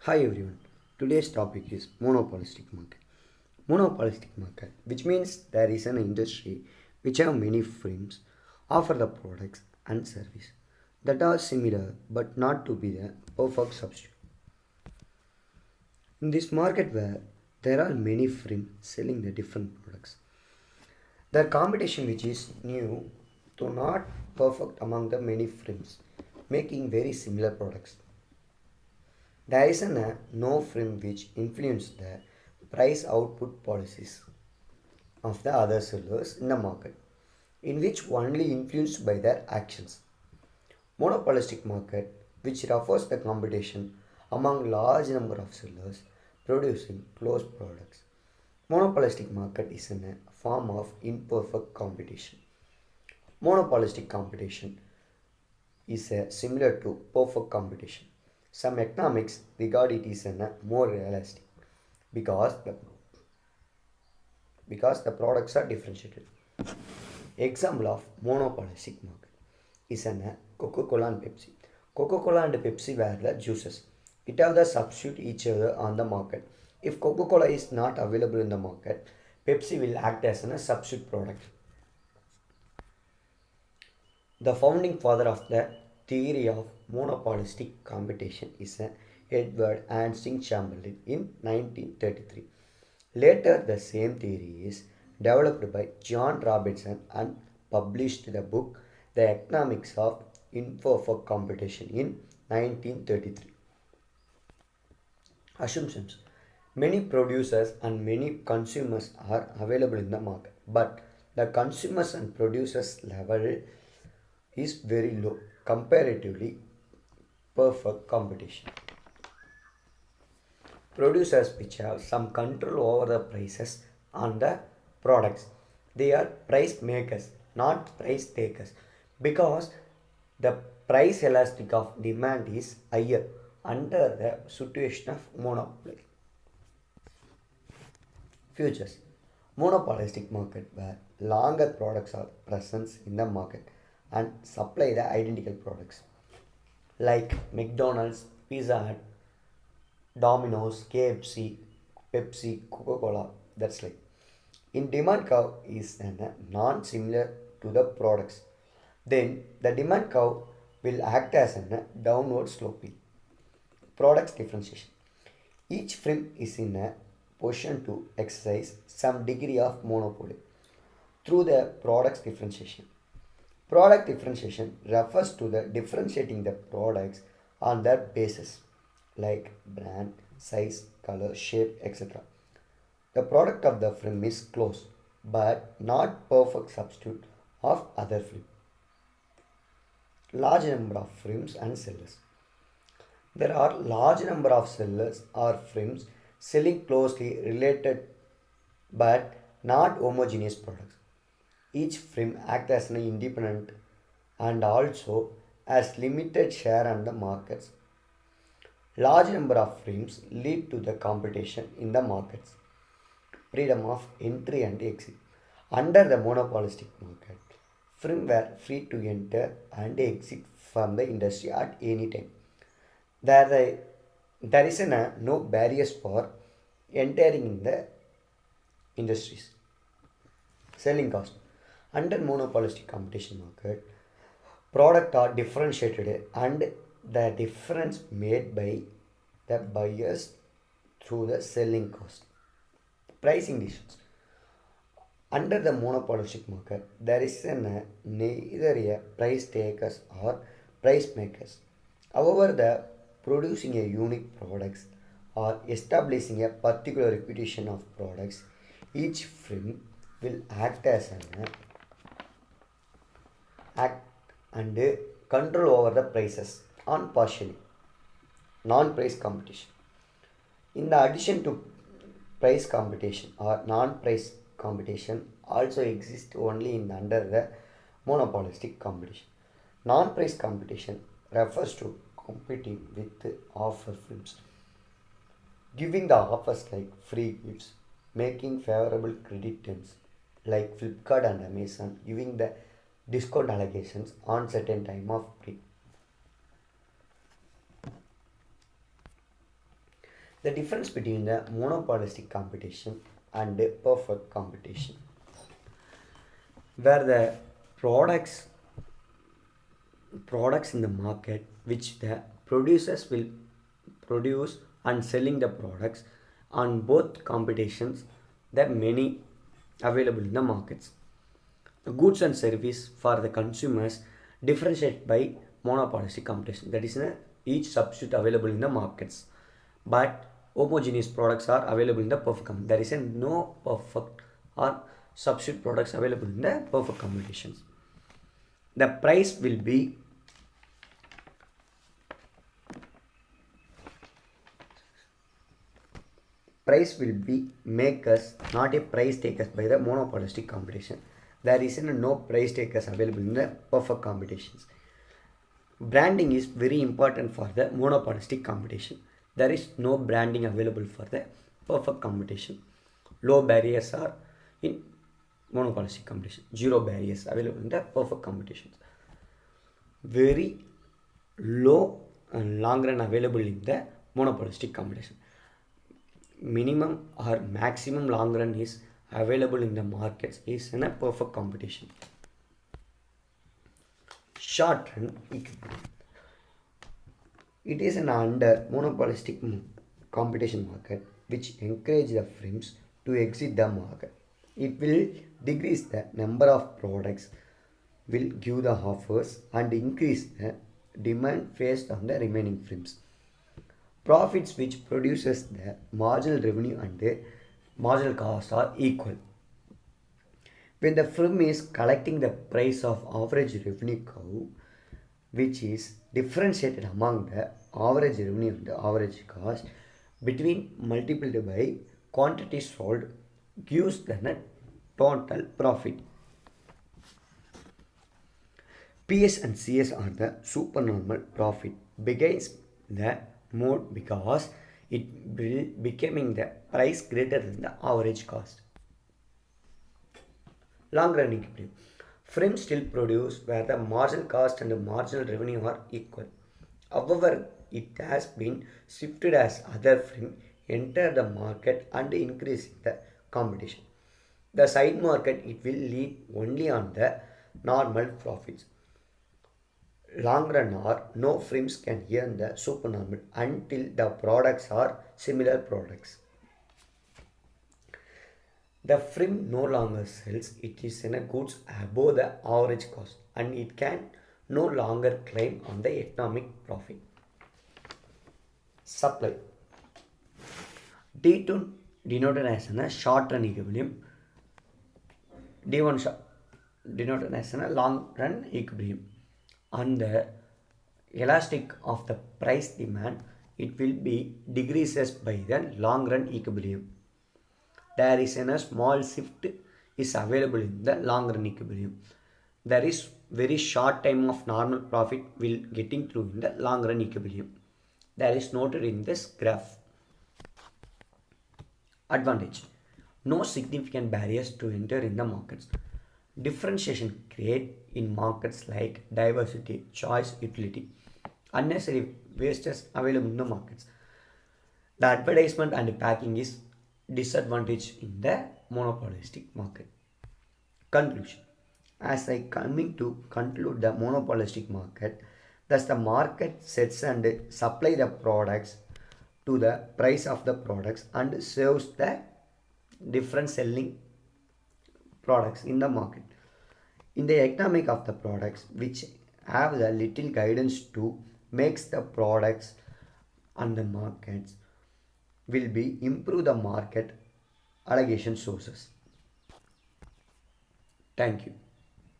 Hi everyone. Today's topic is monopolistic market. Monopolistic market, which means there is an industry which have many firms offer the products and service that are similar but not to be the perfect substitute. In this market where there are many firms selling the different products, the competition which is new to not perfect among the many firms making very similar products. There is no frame which influence the price output policies of the other sellers in the market, in which only influenced by their actions. Monopolistic market, which refers the competition among large number of sellers producing closed products. Monopolistic market is in a form of imperfect competition. Monopolistic competition is similar to perfect competition. Some economics regard it as more realistic because the products are differentiated. Example of monopolistic market is Coca-Cola and Pepsi. Coca-Cola and Pepsi were the juices. It have the substitute each other on the market. If Coca-Cola is not available in the market, Pepsi will act as a substitute product. The founding father of the theory of monopolistic competition is Edward Anstey Chamberlain in 1933. Later, the same theory is developed by John Robinson and published the book The Economics of Imperfect Competition in 1933. Assumptions. Many producers and many consumers are available in the market, but the consumers and producers level is very low comparatively perfect competition. Producers which have some control over the prices on the products, they are price makers, not price takers, because the price elastic of demand is higher under the situation of monopoly. Futures. Monopolistic market where longer products are present in the market and supply the identical products like McDonald's, Pizza Hut, Domino's, KFC, Pepsi, Coca-Cola. That's like in demand curve is non-similar to the products. Then the demand curve will act as a downward sloping. Products differentiation. Each firm is in a position to exercise some degree of monopoly through the products differentiation. Product differentiation refers to the differentiating the products on their basis like brand, size, color, shape, etc. The product of the film is close but not perfect substitute of other film. Large number of films and sellers. There are large number of sellers or films selling closely related but not homogeneous products. Each film acts as an independent and also has limited share on the markets. Large number of films lead to the competition in the markets. Freedom of entry and exit. Under the monopolistic market, firms were free to enter and exit from the industry at any time. There is no barriers for entering in the industries. Selling cost. Under monopolistic competition market, products are differentiated and the difference made by the buyers through the selling cost. Pricing decisions. Under the monopolistic market, there is neither a price takers or price makers. However, the producing a unique products or establishing a particular reputation of products, each firm will act as an act and control over the prices on partially non-price competition. In the addition to price competition or non-price competition also exists only in under the monopolistic competition. Non-price competition refers to competing with offer firms, giving the offers like free gifts, making favorable credit terms like Flipkart and Amazon, giving the discount allegations on certain time of period. The difference between the monopolistic competition and the perfect competition, where the products products in the market which the producers will produce and selling the products on both competitions, there are many available in the markets. The goods and service for the consumers differentiate by monopolistic competition, that is each substitute available in the markets, but homogeneous products are available in the perfect competition. There is no perfect or substitute products available in the perfect competitions. The price will be makers, not a price takers by the monopolistic competition. There is no price takers available in the perfect competitions. Branding is very important for the monopolistic competition. There is no branding available for the perfect competition. Low barriers are in monopolistic competition. Zero barriers available in the perfect competitions. Very low and long run available in the monopolistic competition. Minimum or maximum long run is available in the markets is in a perfect competition. Short run equilibrium. It is an under monopolistic competition market which encourage the firms to exit the market. It will decrease the number of products, will give the offers and increase the demand faced on the remaining firms. Profits which produces the marginal revenue and the marginal cost are equal. When the firm is collecting the price of average revenue curve, which is differentiated among the average revenue and the average cost between multiplied by quantity sold, gives the net total profit. PS and CS are the supernormal profit begins the mode because it will becoming the price greater than the average cost. Long run equilibrium. Firms still produce where the marginal cost and the marginal revenue are equal. However, it has been shifted as other firms enter the market and increase the competition. The side market it will lead only on the normal profits. Long run or no firms can earn the supernormal until the products are similar products. The firm no longer sells it is in a goods above the average cost and it can no longer claim on the economic profit. Supply. D2 denoted as a short run equilibrium. D1 denoted as a long run equilibrium. On the elastic of the price demand, it will be decreases by the long run equilibrium. There is a small shift is available in the long run equilibrium. There is very short time of normal profit will getting through in the long run equilibrium. There is noted in this graph. Advantage. No significant barriers to enter in the markets. Differentiation create in markets like diversity, choice, utility. Unnecessary wastes available in the markets. The advertisement and packing is disadvantage in the monopolistic market. Conclusion. As I coming to conclude the monopolistic market, thus the market sets and supply the products to the price of the products and serves the different selling products in the market. In the economic of the products which have the little guidance to makes the products and the markets will be improve the market allocation sources. Thank you.